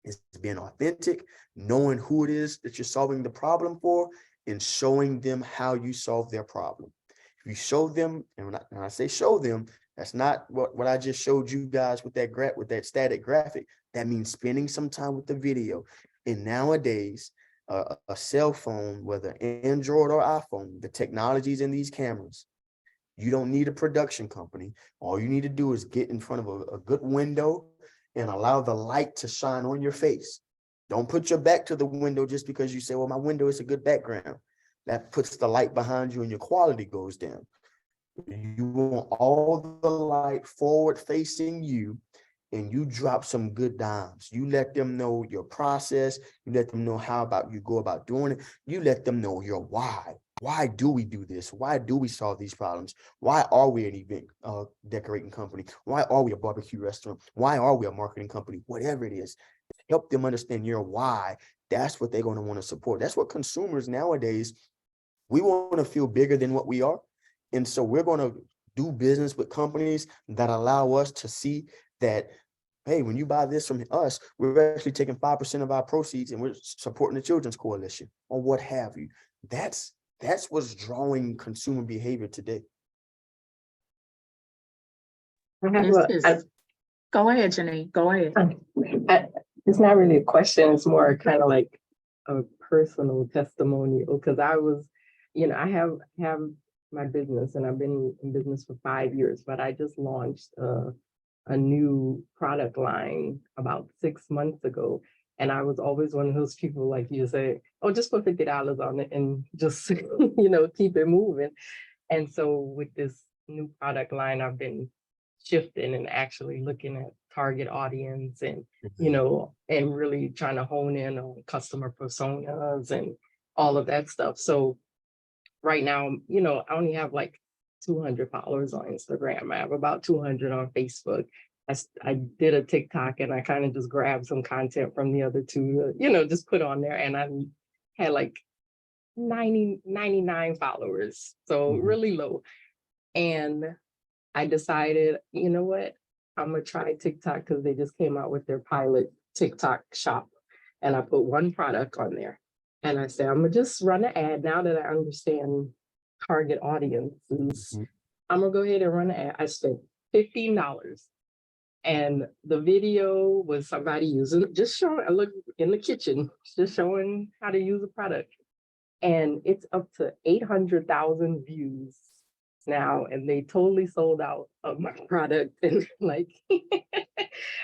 is being authentic, knowing who it is that you're solving the problem for, and showing them how you solve their problem. If you show them, and when I say show them, that's not what I just showed you guys with that static graphic. That means spending some time with the video. And nowadays, a cell phone, whether Android or iPhone, the technologies in these cameras, you don't need a production company. All you need to do is get in front of a good window and allow the light to shine on your face. Don't put your back to the window just because you say, well, my window is a good background. That puts the light behind you and your quality goes down. You want all the light forward facing you, and you drop some good dimes. You let them know your process. You let them know how you go about doing it. You let them know your why. Why do we do this? Why do we solve these problems? Why are we an event decorating company? Why are we a barbecue restaurant? Why are we a marketing company? Whatever it is, help them understand your why. That's what they're going to want to support. That's what consumers nowadays, we want to feel bigger than what we are. And so we're going to do business with companies that allow us to see that, hey, when you buy this from us, we're actually taking 5% of our proceeds and we're supporting the Children's Coalition or what have you. That's what's drawing consumer behavior today. Go ahead, Janine, go ahead. It's not really a question, it's more kind of like a personal testimonial, because I was, I have my business and I've been in business for 5 years, but I just launched a new product line about 6 months ago. And I was always one of those people, like you say, oh, just put $50 on it and just, keep it moving. And so with this new product line, I've been shifting and actually looking at target audience and, and really trying to hone in on customer personas and all of that stuff. So right now, I only have like 200 followers on Instagram. I have about 200 on Facebook. I did a TikTok and I kind of just grabbed some content from the other two, just put on there, and I had like 99 followers. So really low. And I decided, you know what, I'm gonna try TikTok because they just came out with their pilot TikTok shop. And I put one product on there. And I said, I'm gonna just run an ad now that I understand target audiences. I'm gonna go ahead and run an ad. I spent $15. And the video was somebody just showing, I look in the kitchen, just showing how to use a product. And it's up to 800,000 views now, and they totally sold out of my product. And like,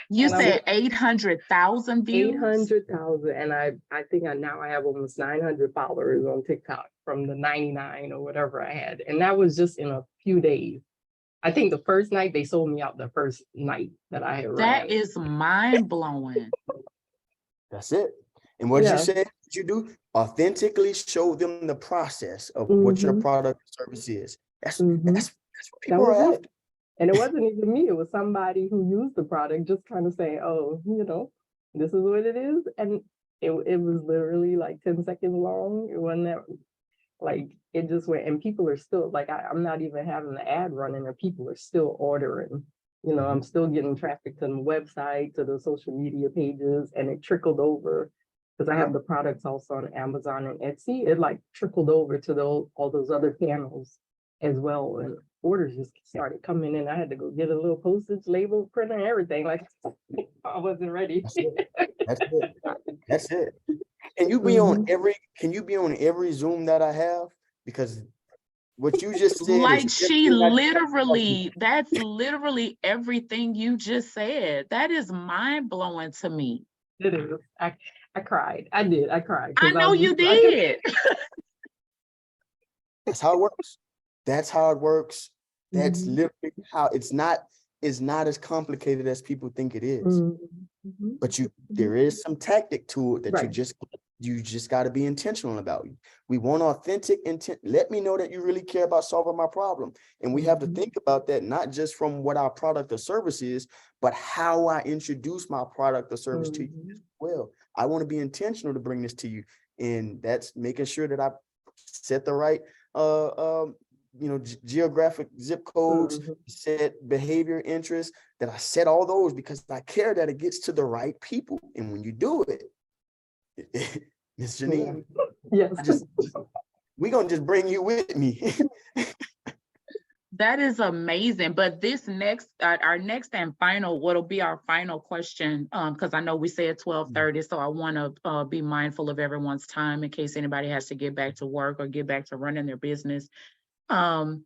you said 800,000 views? 800,000. And I think now I have almost 900 followers on TikTok from the 99 or whatever I had. And that was just in a few days. I think the first night they sold me out the first night that I had ran. That is mind blowing. That's it. And what you said, what you do, authentically show them the process of what your product or service is. That's what people are after. And it wasn't even me, it was somebody who used the product just kind of saying, oh, this is what it is. And it was literally like 10 seconds long. It wasn't that, like, it just went, and people are still, like, I'm not even having the ad running, and people are still ordering. I'm still getting traffic to the website, to the social media pages, and it trickled over. Because I have the products also on Amazon and Etsy, it like trickled over to all those other channels as well. And orders just started coming in. I had to go get a little postage label, printer, and everything. Like, I wasn't ready. That's it. Can you be on every Zoom that I have? Because what you just said, like, that's literally everything you just said. That is mind blowing to me. It is. I cried. I did. I cried. I know you did. That's how it works. That's how it works. That's literally how it's not as complicated as people think it is. But there is some tactic to it that you just got to be intentional about. We want authentic intent. Let me know that you really care about solving my problem. And we have to think about that, not just from what our product or service is, but how I introduce my product or service to you as well. I want to be intentional to bring this to you. And that's making sure that I set the right geographic zip codes, set behavior interests, that I set all those because I care that it gets to the right people. And when you do it, Miss Janine, we're going to just bring you with me. That is amazing. But this our next and final, what'll be our final question, because I know we said 12:30, so I want to be mindful of everyone's time in case anybody has to get back to work or get back to running their business. So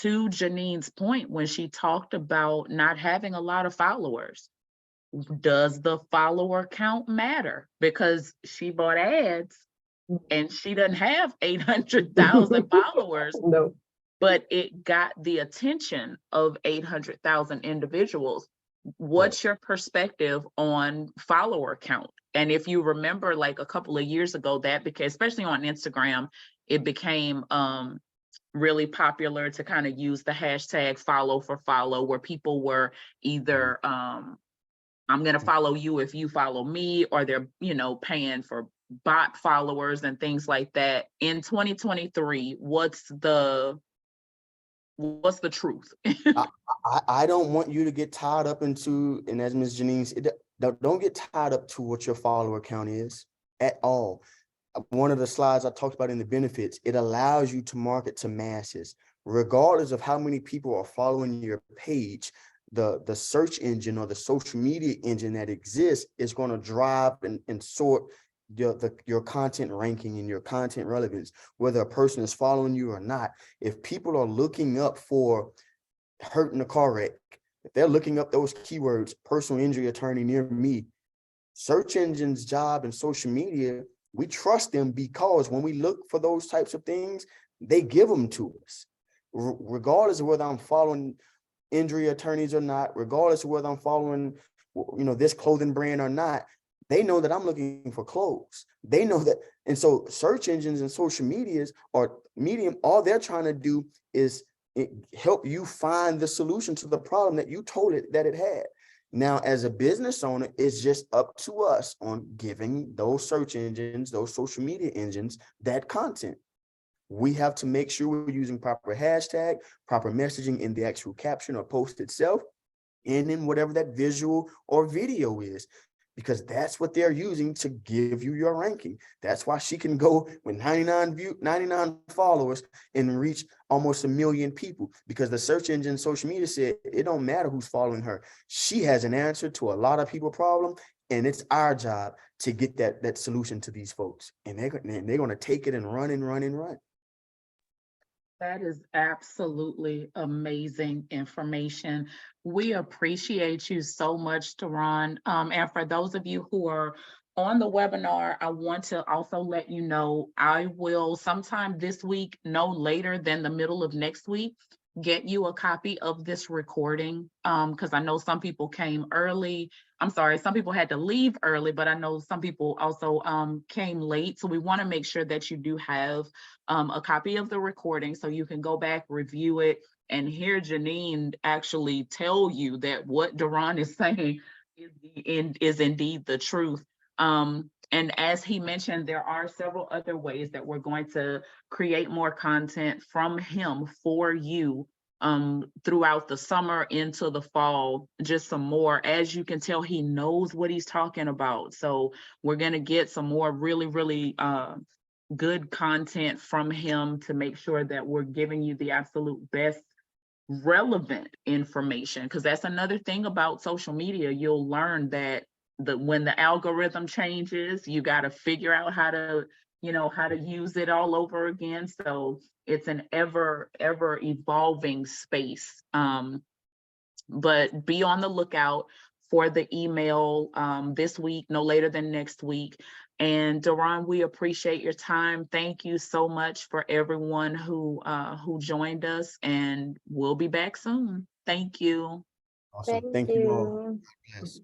to Janine's point, when she talked about not having a lot of followers, does the follower count matter? Because she bought ads and she doesn't have 800,000 followers. No. But it got the attention of 800,000 individuals. What's your perspective on follower count? And if you remember, like a couple of years ago, that became, especially on Instagram, it became really popular to kind of use the hashtag follow for follow, where people were either I'm going to follow you if you follow me, or they're, paying for bot followers and things like that. In 2023, what's the what's the truth? I don't want you to get tied up into, and as Ms. Janine said, don't get tied up to what your follower count is at all. One of the slides I talked about in the benefits, it allows you to market to masses, regardless of how many people are following your page. The search engine or the social media engine that exists is going to drive and sort your content ranking and your content relevance, whether a person is following you or not. If people are looking up for hurt in a car wreck, if they're looking up those keywords, personal injury attorney near me, search engines job and social media, we trust them because when we look for those types of things, they give them to us. Regardless of whether I'm following injury attorneys or not, regardless of whether I'm following, this clothing brand or not, they know that I'm looking for clothes. They know that. And so search engines and social medias or medium, all they're trying to do is help you find the solution to the problem that you told it that it had. Now, as a business owner, it's just up to us on giving those search engines, those social media engines, that content. We have to make sure we're using proper hashtag, proper messaging in the actual caption or post itself, and in whatever that visual or video is, because that's what they're using to give you your ranking. That's why she can go with 99 followers and reach almost 1 million people, because the search engine social media said it don't matter who's following her. She has an answer to a lot of people problem, and it's our job to get that solution to these folks. And they're going to take it and run and run and run. That is absolutely amazing information. We appreciate you so much, DeRon. And for those of you who are on the webinar, I want to also let you know, I will sometime this week, no later than the middle of next week, get you a copy of this recording, because I know some people came early. I'm sorry, some people had to leave early, but I know some people also came late. So we want to make sure that you do have a copy of the recording so you can go back, review it, and hear Janine actually tell you that what DeRon is saying is indeed the truth. And as he mentioned, there are several other ways that we're going to create more content from him for you throughout the summer into the fall, just some more. As you can tell, he knows what he's talking about. So we're going to get some more really good content from him to make sure that we're giving you the absolute best relevant information, because that's another thing about social media. You'll learn that when the algorithm changes, you got to figure out how to use it all over again. So it's an ever evolving space. But be on the lookout for the email this week, no later than next week. And DeRon, we appreciate your time. Thank you so much for everyone who joined us, and we'll be back soon. Thank you. Awesome. Thank Thank you all. you. Yes.